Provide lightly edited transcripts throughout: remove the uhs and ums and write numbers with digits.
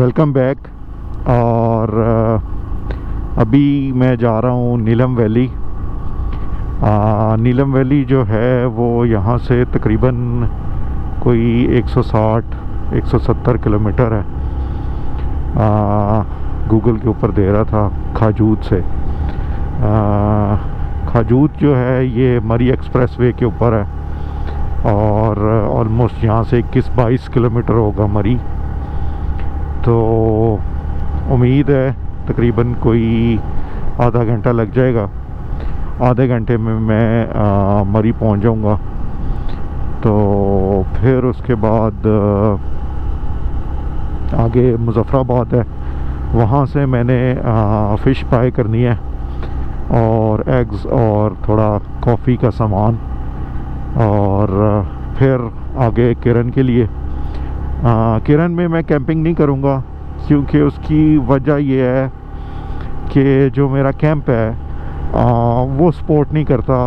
Welcome back. और अभी मैं जा रहा हूँ नीलम वैली। नीलम वैली जो है वो यहाँ से तकरीबन कोई 160-170 किलोमीटर है। गूगल के ऊपर दे रहा था खाजूद से। खाजूद जो है ये मरी एक्सप्रेसवे के ऊपर है और ऑलमोस्ट यहाँ से 21-22 किलोमीटर होगा मरी। तो उम्मीद है तकरीबन कोई आधा घंटा लग जाएगा। आधे घंटे में मैं मरी पहुंच जाऊंगा। तो फिर उसके बाद आगे मुज़फ़्फ़राबाद है, वहाँ से मैंने फ़िश पाई करनी है और एग्स और थोड़ा कॉफ़ी का सामान, और फिर आगे किरण के लिए। किरण में मैं कैंपिंग नहीं करूँगा क्योंकि उसकी वजह ये है कि जो मेरा कैंप है वो सपोर्ट नहीं करता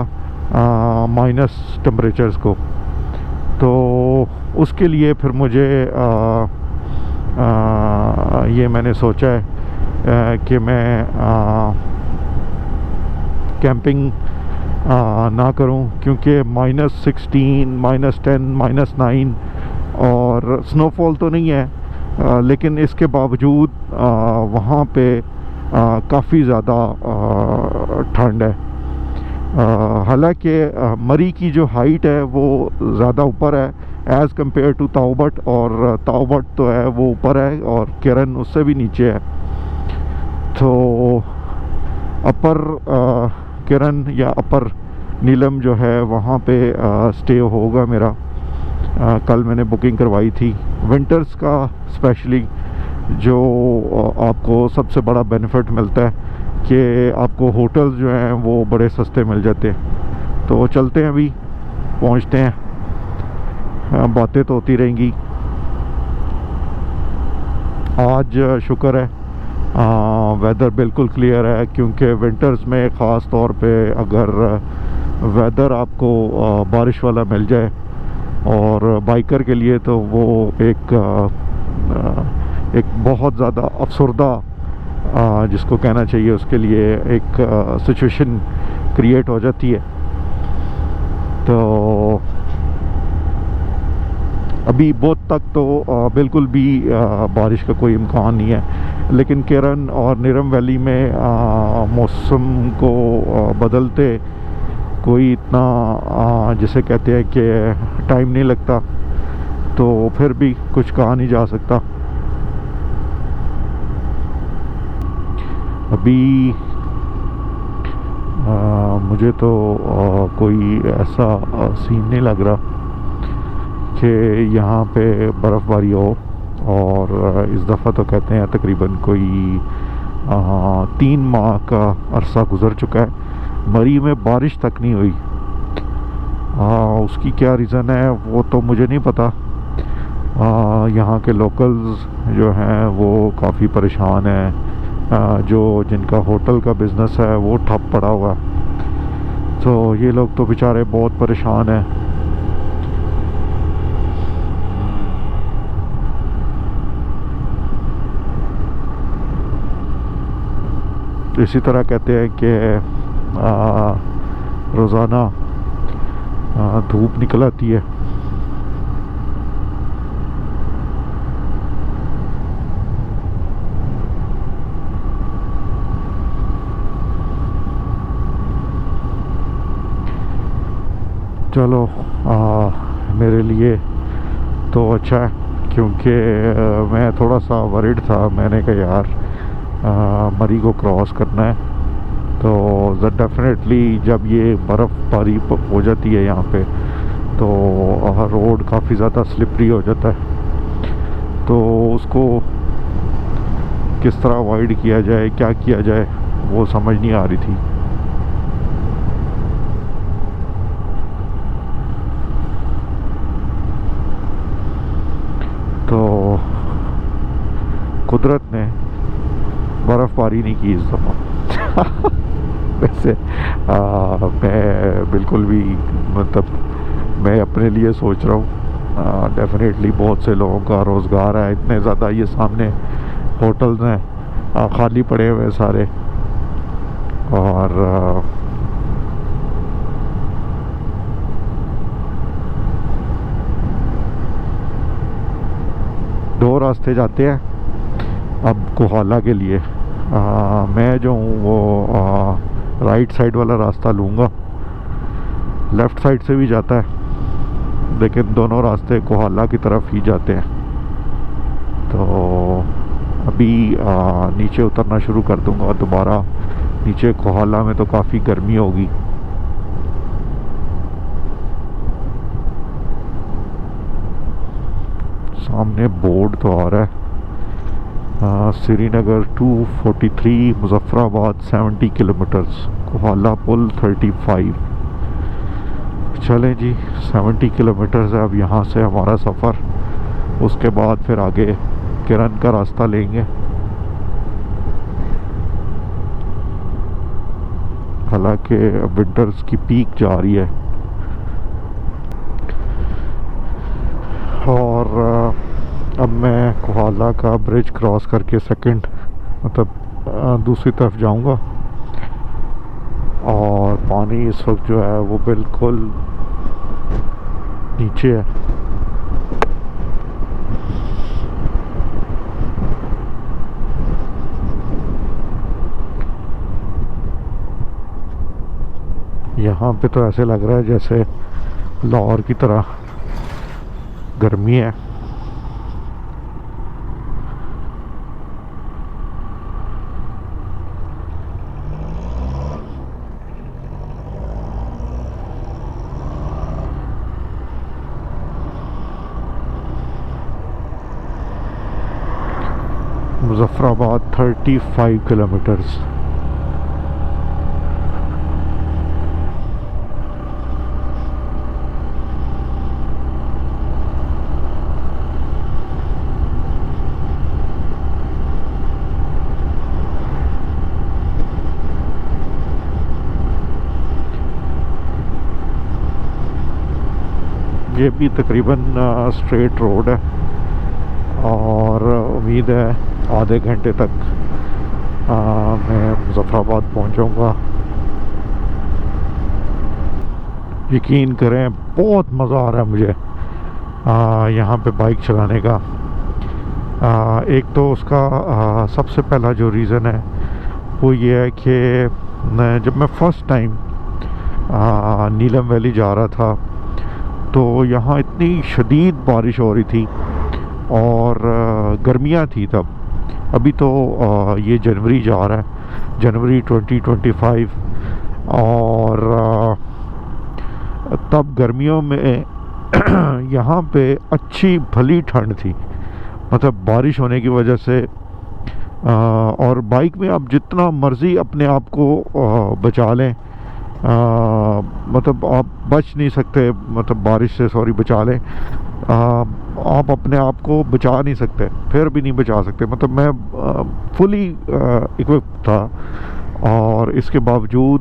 माइनस टेम्परेचर्स को। तो उसके लिए फिर मुझे ये मैंने सोचा है कि मैं कैंपिंग ना करूं, क्योंकि -16, -10, -9 और स्नोफॉल तो नहीं है, लेकिन इसके बावजूद वहाँ पे काफ़ी ज़्यादा ठंड है। हालांकि मरी की जो हाइट है वो ज़्यादा ऊपर है एज़ कम्पेयर टू ताओबट, और ताओबट तो है वो ऊपर है और किरण उससे भी नीचे है। तो अपर किरण या अपर नीलम जो है वहाँ पे स्टे होगा मेरा। कल मैंने बुकिंग करवाई थी विंटर्स का स्पेशली। जो आपको सबसे बड़ा बेनिफिट मिलता है कि आपको होटल्स जो हैं वो बड़े सस्ते मिल जाते हैं। तो चलते हैं, अभी पहुंचते हैं, बातें तो होती रहेंगी। आज शुक्र है वेदर बिल्कुल क्लियर है, क्योंकि विंटर्स में ख़ास तौर पे अगर वेदर आपको बारिश वाला मिल जाए, और बाइकर के लिए तो वो एक बहुत ज़्यादा अफसरदा जिसको कहना चाहिए, उसके लिए एक सिचुएशन क्रिएट हो जाती है। तो अभी बहुत तक तो बिल्कुल भी बारिश का कोई इम्कान नहीं है, लेकिन किरण और नीलम वैली में मौसम को बदलते कोई इतना जिसे कहते हैं कि टाइम नहीं लगता, तो फिर भी कुछ कहा नहीं जा सकता। अभी मुझे तो कोई ऐसा सीन नहीं लग रहा कि यहाँ पे बर्फ़बारी हो, और इस दफ़ा तो कहते हैं तकरीबन कोई 3 माह का अरसा गुज़र चुका है, मरी में बारिश तक नहीं हुई। उसकी क्या रीज़न है वो तो मुझे नहीं पता। यहाँ के लोकल्स जो हैं वो काफ़ी परेशान हैं। जो जिनका होटल का बिज़नेस है वो ठप पड़ा हुआ है, तो ये लोग तो बेचारे बहुत परेशान हैं। इसी तरह कहते हैं कि रोज़ाना धूप निकल आती है। चलो मेरे लिए तो अच्छा है, क्योंकि मैं थोड़ा सा वरीड था। मैंने कहा यार मरी को क्रॉस करना है, तो डेफिनेटली जब ये बर्फ़बारी हो जाती है यहाँ पे तो रोड काफ़ी ज़्यादा स्लिपरी हो जाता है। तो उसको किस तरह अवॉइड किया जाए, क्या किया जाए, वो समझ नहीं आ रही थी। तो कुदरत ने बर्फ़बारी नहीं की इस दफ़ा। वैसे मैं बिल्कुल भी, मतलब मैं अपने लिए सोच रहा हूँ, डेफिनेटली बहुत से लोगों का रोज़गार है, इतने ज़्यादा ये सामने होटल्स हैं खाली पड़े हुए सारे। और दो रास्ते जाते हैं अब कोहाला के लिए। मैं जो हूँ वो राइट साइड वाला रास्ता लूँगा। लेफ़्ट साइड से भी जाता है लेकिन दोनों रास्ते कोहाला की तरफ ही जाते हैं। तो अभी नीचे उतरना शुरू कर दूँगा दोबारा। नीचे कोहाला में तो काफ़ी गर्मी होगी। सामने बोर्ड तो आ रहा है श्रीनगर 243, मुजफ्फराबाद 70 किलोमीटर्स, कोहाला पुल 35। चलें जी, 70 किलोमीटर्स है अब यहाँ से हमारा सफ़र। उसके बाद फिर आगे किरण का रास्ता लेंगे। हालांकि विंटर्स की पीक जा रही है। और अब मैं कोहाला का ब्रिज क्रॉस करके सेकंड मतलब दूसरी तरफ जाऊंगा। और पानी इस वक्त जो है वो बिल्कुल नीचे है। यहाँ पे तो ऐसे लग रहा है जैसे लाहौर की तरह गर्मी है। मुजफ्फराबाद 35 किलोमीटर्स। ये भी तकरीबन स्ट्रेट रोड है और उम्मीद है आधे घंटे तक मैं मुजफ्फराबाद पहुंचूंगा। यकीन करें बहुत मज़ा आ रहा है मुझे यहाँ पे बाइक चलाने का। एक तो उसका सबसे पहला जो रीज़न है वो ये है कि जब मैं फ़र्स्ट टाइम नीलम वैली जा रहा था तो यहाँ इतनी शदीद बारिश हो रही थी और गर्मियाँ थी तब। अभी तो ये जनवरी जा रहा है, जनवरी 2025। और तब गर्मियों में यहाँ पे अच्छी भली ठंड थी, मतलब बारिश होने की वजह से। और बाइक में आप जितना मर्ज़ी अपने आप को बचा लें, मतलब आप बच नहीं सकते, मतलब बारिश से सॉरी बचा लें, आप अपने आप को बचा नहीं सकते, फिर भी नहीं बचा सकते। मतलब मैं फुली इक्विप्ड था और इसके बावजूद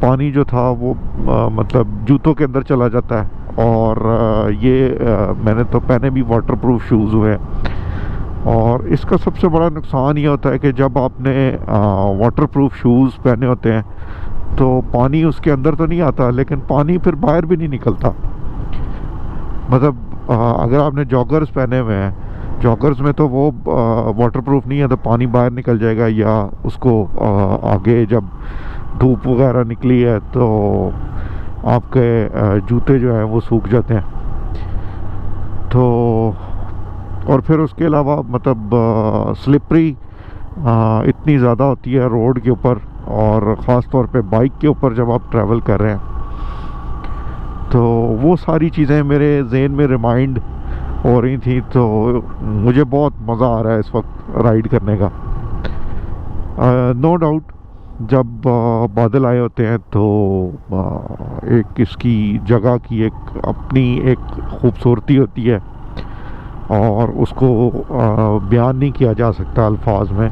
पानी जो था वो मतलब जूतों के अंदर चला जाता है। और मैंने तो पहने भी वाटरप्रूफ शूज़ हुए हैं। और इसका सबसे बड़ा नुकसान ये होता है कि जब आपने वाटरप्रूफ शूज़ पहने होते हैं तो पानी उसके अंदर तो नहीं आता, लेकिन पानी फिर बाहर भी नहीं निकलता। मतलब अगर आपने जॉगर्स पहने हुए हैं, जॉगर्स में तो वो वाटरप्रूफ नहीं है तो पानी बाहर निकल जाएगा, या उसको आगे जब धूप वगैरह निकली है तो आपके जूते जो हैं वो सूख जाते हैं। तो और फिर उसके अलावा मतलब स्लिपरी इतनी ज़्यादा होती है रोड के ऊपर, और ख़ास तौर पे बाइक के ऊपर जब आप ट्रैवल कर रहे हैं। तो वो सारी चीज़ें मेरे जहन में रिमाइंड हो रही थी। तो मुझे बहुत मज़ा आ रहा है इस वक्त राइड करने का। नो डाउट जब बादल आए होते हैं तो एक इसकी जगह की एक अपनी एक खूबसूरती होती है और उसको बयान नहीं किया जा सकता अल्फाज में।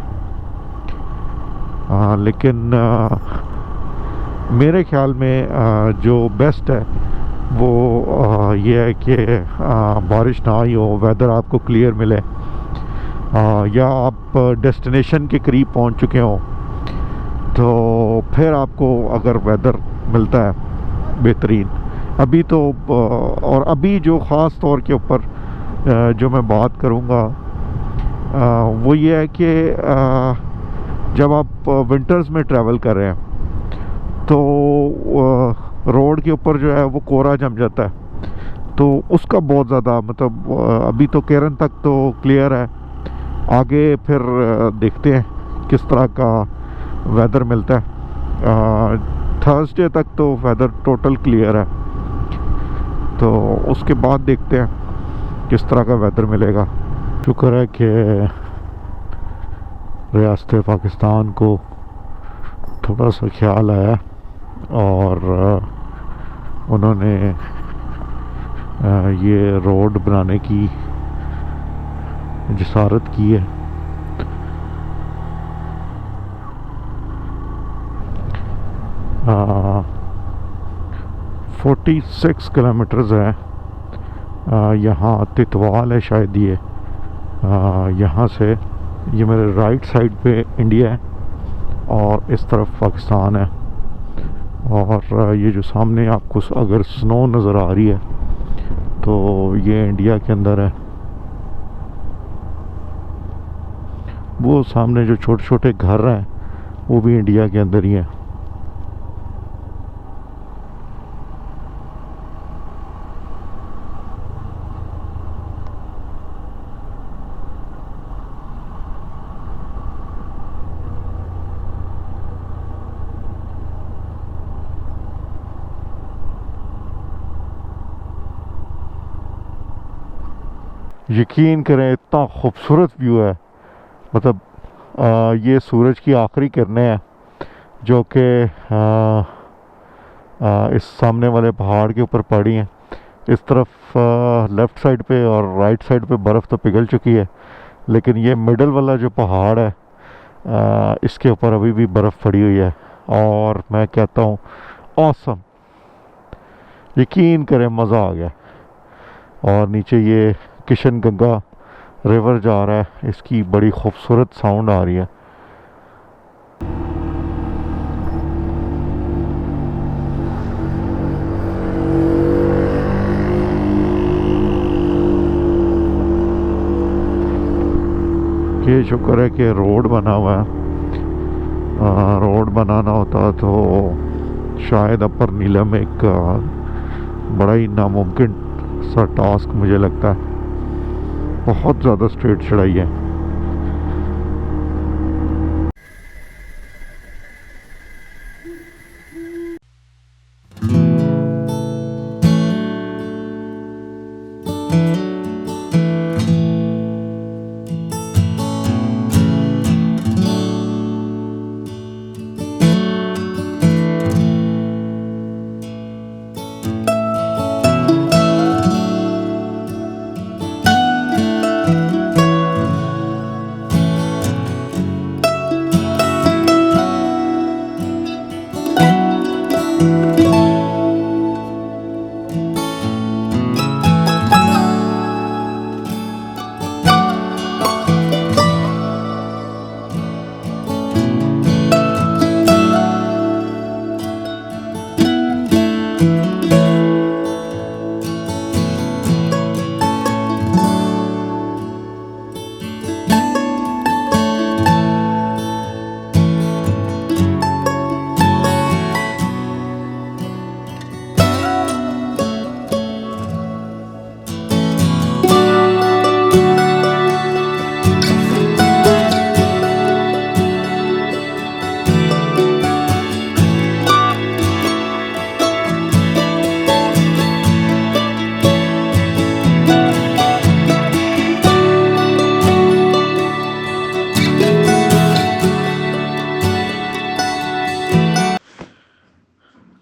लेकिन मेरे ख्याल में जो बेस्ट है वो ये है कि बारिश ना ही हो, वेदर आपको क्लियर मिले या आप डेस्टिनेशन के करीब पहुंच चुके हो तो फिर आपको अगर वेदर मिलता है बेहतरीन। अभी तो और अभी जो ख़ास तौर के ऊपर जो मैं बात करूँगा वो ये है कि जब आप विंटर्स में ट्रैवल कर रहे हैं तो रोड के ऊपर जो है वो कोहरा जम जाता है, तो उसका बहुत ज़्यादा मतलब अभी तो केरन तक तो क्लियर है, आगे फिर देखते हैं किस तरह का वेदर मिलता है। थर्सडे तक तो वेदर टोटल क्लियर है, तो उसके बाद देखते हैं किस तरह का वेदर मिलेगा। शुक्र है कि रियासत पाकिस्तान को थोड़ा सा ख्याल आया और उन्होंने ये रोड बनाने की जिसारत की है। आ, 46 किलोमीटर्स है। यहाँ तितवाल है शायद ये। यहाँ से ये मेरे राइट साइड पे इंडिया है और इस तरफ पाकिस्तान है। और ये जो सामने आपको अगर स्नो नज़र आ रही है तो ये इंडिया के अंदर है। वो सामने जो छोटे छोटे घर हैं वो भी इंडिया के अंदर ही हैं। यकीन करें इतना खूबसूरत व्यू है, मतलब ये सूरज की आखिरी किरणें हैं जो कि इस सामने वाले पहाड़ के ऊपर पड़ी हैं। इस तरफ लेफ़्ट साइड पे और राइट साइड पे बर्फ़ तो पिघल चुकी है, लेकिन ये मिडल वाला जो पहाड़ है इसके ऊपर अभी भी बर्फ़ पड़ी हुई है। और मैं कहता हूँ ऑसम, यकीन करें मज़ा आ गया। और नीचे ये किशन गंगा रिवर जा रहा है, इसकी बड़ी खूबसूरत साउंड आ रही है। ये शुक्र है कि रोड बना हुआ है। रोड बनाना होता तो शायद अपर नीलम एक बड़ा ही नामुमकिन सा टास्क मुझे लगता है। बहुत ज़्यादा स्ट्रेट चढ़ाई है।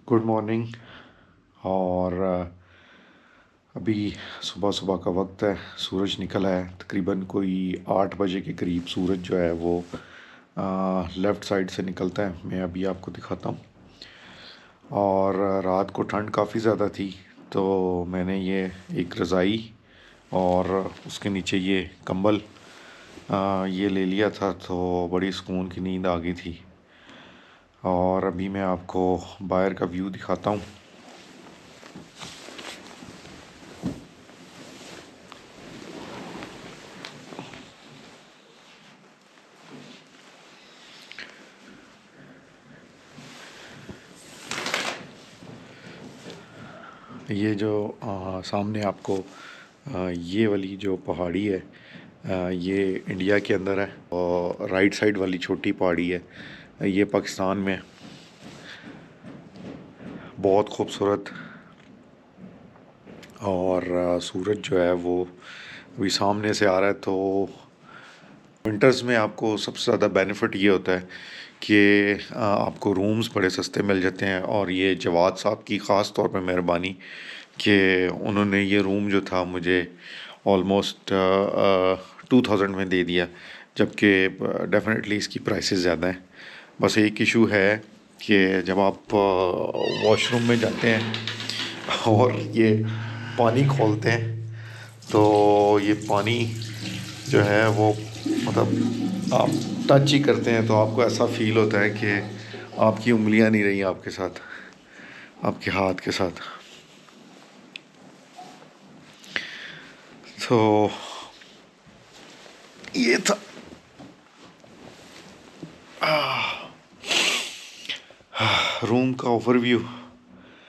Good morning. और अभी सुबह सुबह का वक्त है, सूरज निकला है। तकरीबन कोई 8 बजे के करीब सूरज जो है वो लेफ़्ट साइड से निकलता है। मैं अभी आपको दिखाता हूँ। और रात को ठंड काफ़ी ज़्यादा थी, तो मैंने ये एक रज़ाई और उसके नीचे ये कंबल ये ले लिया था तो बड़ी सुकून की नींद आ गई थी। और अभी मैं आपको बाहर का व्यू दिखाता हूँ। ये जो सामने आपको ये वाली जो पहाड़ी है, ये इंडिया के अंदर है और राइट साइड वाली छोटी पहाड़ी है ये पाकिस्तान में है। बहुत खूबसूरत। और सूरज जो है वो अभी सामने से आ रहा है। तो विंटर्स में आपको सबसे ज़्यादा बेनिफिट ये होता है कि आपको रूम्स बड़े सस्ते मिल जाते हैं। और ये जवाद साहब की ख़ास तौर पे मेहरबानी कि उन्होंने ये रूम जो था मुझे ऑलमोस्ट 2000 में दे दिया, जबकि डेफिनेटली इसकी प्राइसेस ज़्यादा हैं। बस एक इशू है कि जब आप वॉशरूम में जाते हैं और ये पानी खोलते हैं तो ये पानी जो है वो मतलब आप टच ही करते हैं तो आपको ऐसा फील होता है कि आपकी उंगलियां नहीं रही आपके साथ, आपके हाथ के साथ। तो ये था रूम का ओवरव्यू।